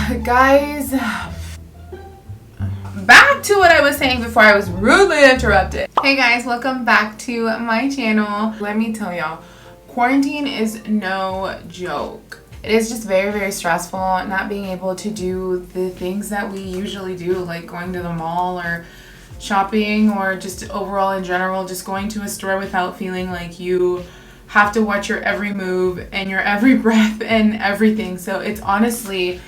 Guys, back to what I was saying before I was rudely interrupted. Hey guys, welcome back to my channel. Let me tell y'all, quarantine is no joke. It is just very, very stressful not being able to do the things that we usually do, like going to the mall or shopping, or just overall in general, just going to a store without feeling like you have to watch your every move and your every breath and everything. So it's honestly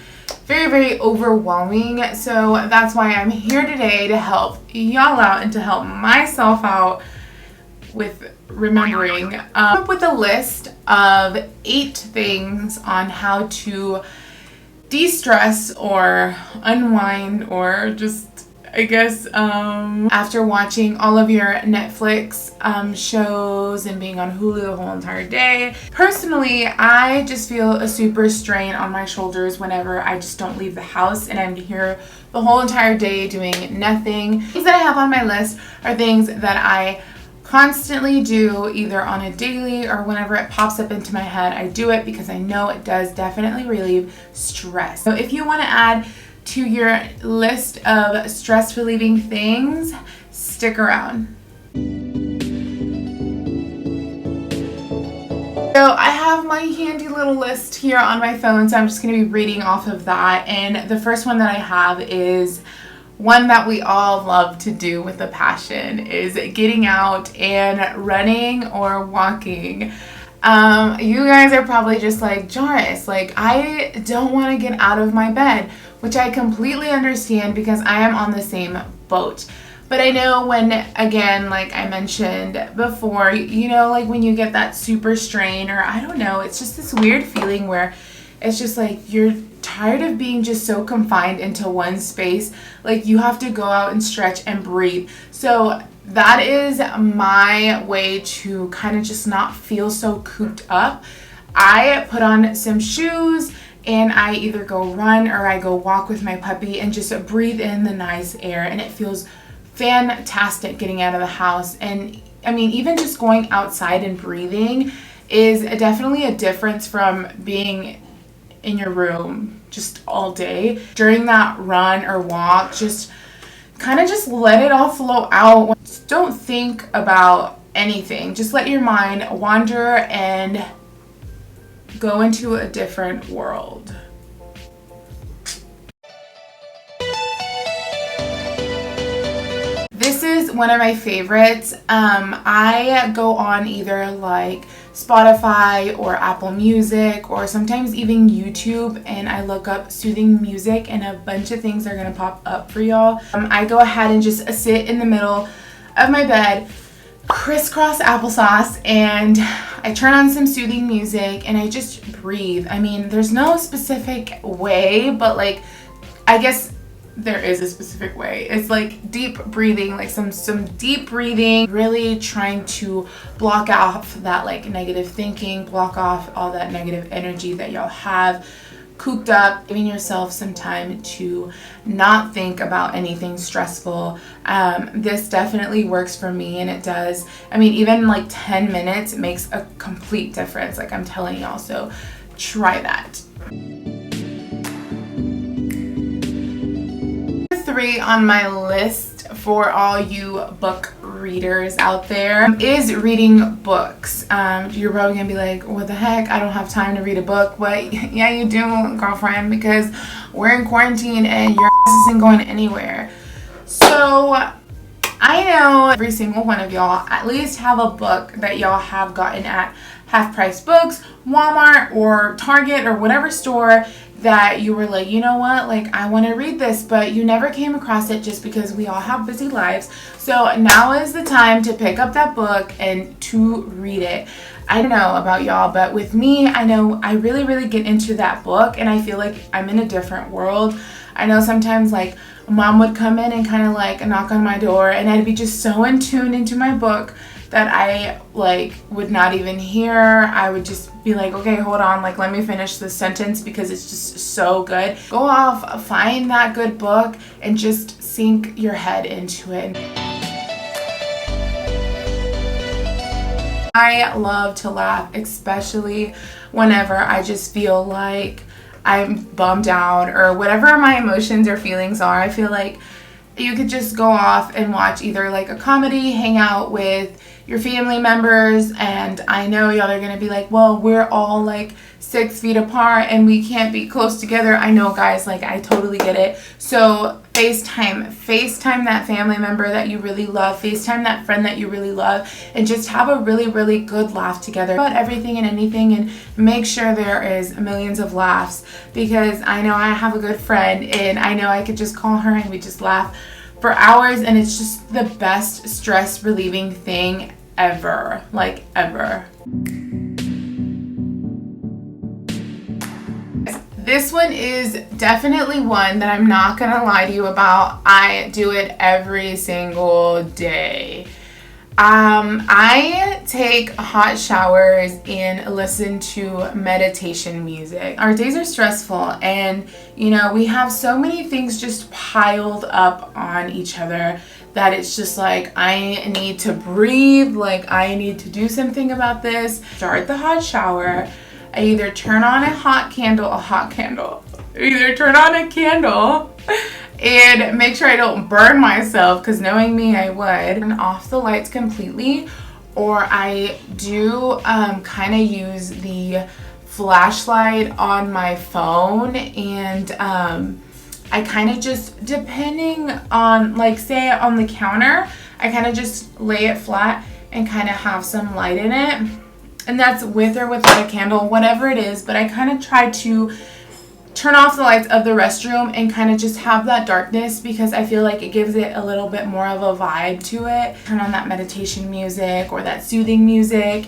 very, very overwhelming. So that's why I'm here today, to help y'all out and to help myself out with remembering. Up with a list of 8 things on how to de-stress or unwind, or just, I guess, after watching all of your Netflix shows and being on Hulu the whole entire day. Personally, I just feel a super strain on my shoulders whenever I just don't leave the house and I'm here the whole entire day doing nothing. Things that I have on my list are things that I constantly do, either on a daily or whenever it pops up into my head. I do it because I know it does definitely relieve stress. So if you want to add to your list of stress relieving things, stick around. So I have my handy little list here on my phone, so I'm just going to be reading off of that. And the first one that I have is one that we all love to do with a passion, is getting out and running or walking. You guys are probably just like, Jaris, like, I don't want to get out of my bed, which I completely understand because I am on the same boat. But I know when, again, like I mentioned before, you know, like when you get that super strain, or I don't know, it's just this weird feeling where it's just like you're tired of being just so confined into one space. Like you have to go out and stretch and breathe. So that is my way to kind of just not feel so cooped up. I put on some shoes and I either go run or I go walk with my puppy and just breathe in the nice air, and it feels fantastic getting out of the house. And I mean, even just going outside and breathing is definitely a difference from being in your room just all day. During that run or walk, just kind of just let it all flow out. Just don't think about anything. Just let your mind wander and go into a different world. This is one of my favorites. I go on either like Spotify or Apple Music, or sometimes even YouTube, and I look up soothing music and a bunch of things are gonna pop up for y'all. I go ahead and just sit in the middle of my bed, crisscross applesauce, and I turn on some soothing music and I just breathe. I mean, there's no specific way, but like, I guess there is a specific way. It's like deep breathing, like some deep breathing, really trying to block off that like negative thinking, block off all that negative energy that y'all have cooped up, giving yourself some time to not think about anything stressful. This definitely works for me, and it does. I mean, even like 10 minutes makes a complete difference, like I'm telling y'all, so try that. 3 on my list for all you book readers out there is reading books. You're probably gonna be like, what the heck, I don't have time to read a book. But yeah, you do, girlfriend, because we're in quarantine and your ass isn't going anywhere. So I know every single one of y'all at least have a book that y'all have gotten at Half Price Books, Walmart, or Target, or whatever store that you were like, you know what, like I want to read this, but you never came across it just because we all have busy lives. So now is the time to pick up that book and to read it. I don't know about y'all, but with me, I know I really, really get into that book and I feel like I'm in a different world. I know sometimes like mom would come in and kind of like knock on my door and I'd be just so in tune into my book that I like would not even hear. I would just be like, okay, hold on, like let me finish this sentence because it's just so good. Go off, find that good book and just sink your head into it. I love to laugh, especially whenever I just feel like I'm bummed out or whatever my emotions or feelings are, I feel like you could just go off and watch either like a comedy, hang out with your family members, and I know y'all are gonna be like, well, we're all like 6 feet apart and we can't be close together. I know, guys, like I totally get it. So FaceTime that family member that you really love, FaceTime that friend that you really love, and just have a really, really good laugh together about everything and anything, and make sure there is millions of laughs, because I know I have a good friend and I know I could just call her and we just laugh for hours, and it's just the best stress relieving thing ever, like ever. This one is definitely one that I'm not gonna lie to you about. I do it every single day. I take hot showers and listen to meditation music. Our days are stressful, and you know, we have so many things just piled up on each other that it's just like, I need to breathe, like I need to do something about this. Start the hot shower. I either turn on a candle, either turn on a candle and make sure I don't burn myself, because knowing me, I would. Turn off the lights completely, or I do kind of use the flashlight on my phone, and I kind of just, depending on, like say on the counter, I kind of just lay it flat and kind of have some light in it. And that's with or without a candle, whatever it is. But I kind of try to turn off the lights of the restroom and kind of just have that darkness, because I feel like it gives it a little bit more of a vibe to it. Turn on that meditation music or that soothing music.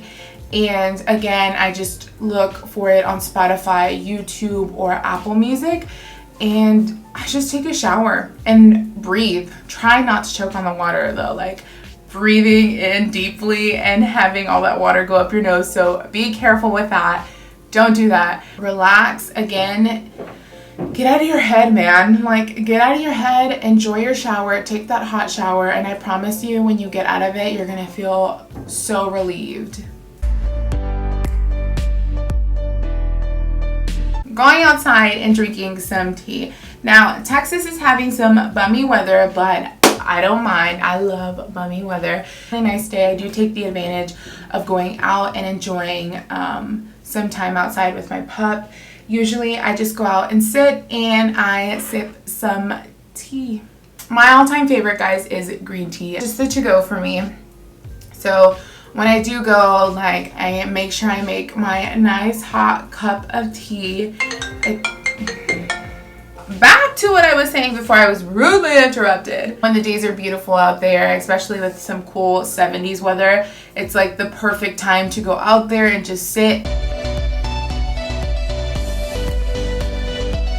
And again, I just look for it on Spotify, YouTube, or Apple Music. And I just take a shower and breathe. Try not to choke on the water though. Like, breathing in deeply and having all that water go up your nose. So be careful with that. Don't do that. Relax. Again, get out of your head, man. Like, get out of your head, enjoy your shower, take that hot shower, and I promise you, when you get out of it, you're gonna feel so relieved. Going outside and drinking some tea. Now, Texas is having some bummy weather, but I don't mind. I love bummy weather. Really nice day. I do take the advantage of going out and enjoying some time outside with my pup. Usually I just go out and sit and I sip some tea. My all-time favorite, guys, is green tea. Just the to-go for me. So when I do go, like, I make sure I make my nice hot cup of tea. Back to what I was saying before I was rudely interrupted. When the days are beautiful out there, especially with some cool 70s weather, it's like the perfect time to go out there and just sit.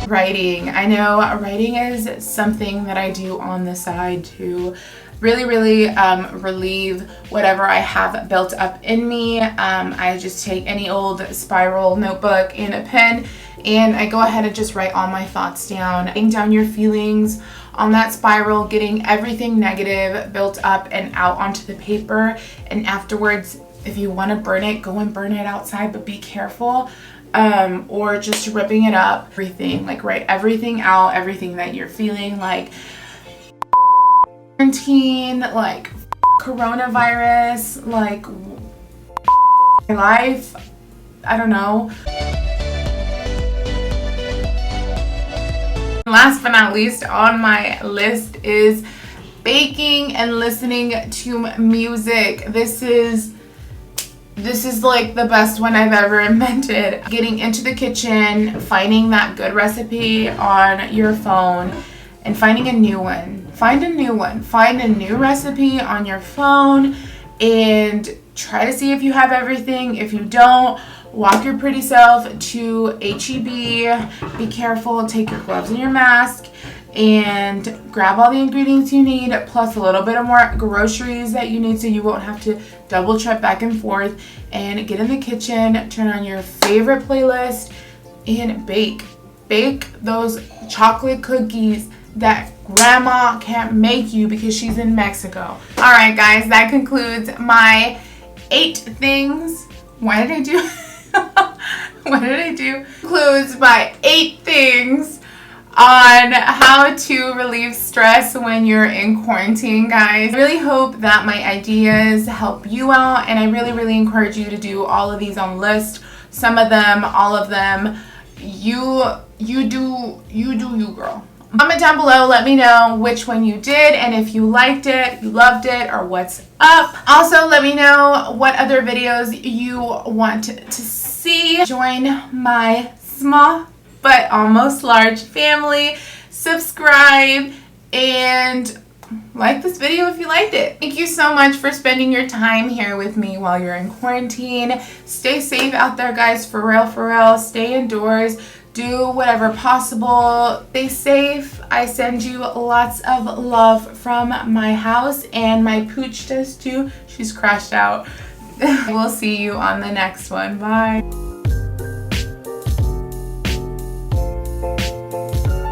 Writing. I know writing is something that I do on the side to really relieve whatever I have built up in me. I just take any old spiral notebook and a pen, and I go ahead and just write all my thoughts down. Writing down your feelings on that spiral, getting everything negative built up and out onto the paper, and afterwards, if you want to burn it, go and burn it outside, but be careful. Or just ripping it up, everything, like write everything out, everything that you're feeling, like quarantine, like coronavirus, like life, I don't know. Last but not least on my list is baking and listening to music. This is like the best one I've ever invented. Getting into the kitchen, finding that good recipe on your phone, and finding a new one. Find a new one. Find a new recipe on your phone and try to see if you have everything. If you don't, walk your pretty self to HEB. Be careful, take your gloves and your mask, and grab all the ingredients you need, plus a little bit of more groceries that you need so you won't have to double trip back and forth, and get in the kitchen, turn on your favorite playlist, and bake. Bake those chocolate cookies that grandma can't make you because she's in Mexico. All right, guys, that concludes my 8 things. Why did I do what did I do? Includes my 8 things on how to relieve stress when you're in quarantine, guys. I really hope that my ideas help you out, and I really encourage you to do all of these on list. Some of them, all of them. You do you, girl. Comment down below, let me know which one you did and if you liked it, you loved it, or what's up. Also, let me know what other videos you want to see. Join my small but almost large family. Subscribe and like this video if you liked it. Thank you so much for spending your time here with me while you're in quarantine. Stay safe out there, guys, for real. Stay indoors. Do whatever possible. Stay safe. I send you lots of love from my house, and my pooch does too. She's crashed out. We'll see you on the next one. Bye.